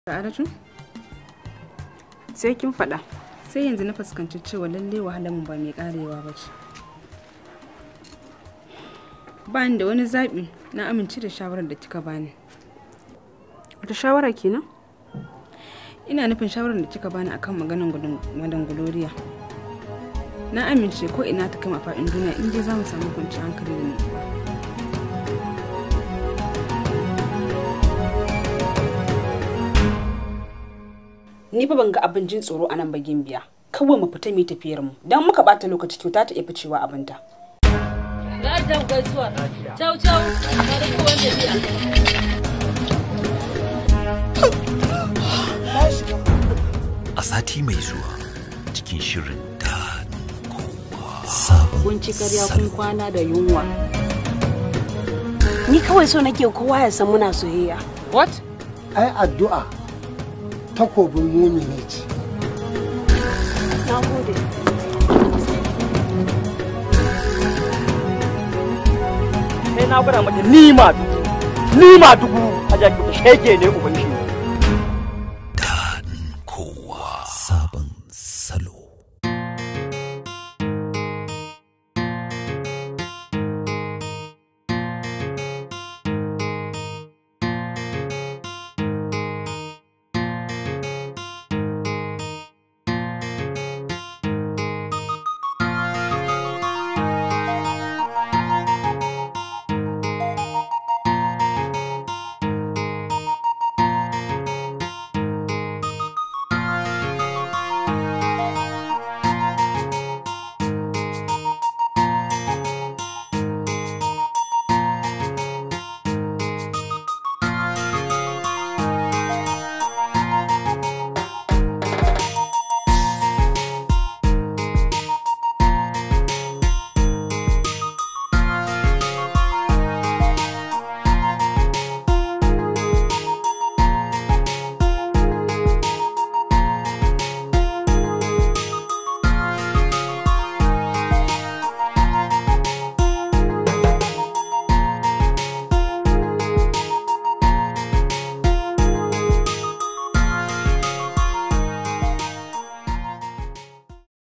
Sa'adatu? Sai kin faɗa. Sai yanzu na fuskanci cewa lalle wahalar mu ba mai karewa ba ce. Ba ni da wani zaɓi, na amince da shawarar da kika bani. Wata shawara kenan? Ina nufin shawarar da kika bani akan maganar Madan Gloria. Na amince ko ina ta kama faɗin duniya in dai za mu samu kwanciyar hankali da nutsuwa. Ni fa ban ga abin jin tsoro a nan bagin biya. Kawai mu fita mu tafiyar mu. Dan muka bata lokaci kyauta ta iya ficewa abinta. Gadan gaisuwa. Ciao ciao. Bari ko wanda biya. A sati mai zuwa cikin shirin Dadin Kowa Sabon. Kun ci karya kun kwana da yunwa. Ni kawai so nake kowa ya san muna soyayya. What? Ai addu'a takobin mumini ce. Na gode. Sai na gwada mata ni ma dubu a jaki ta shege ne uban shi.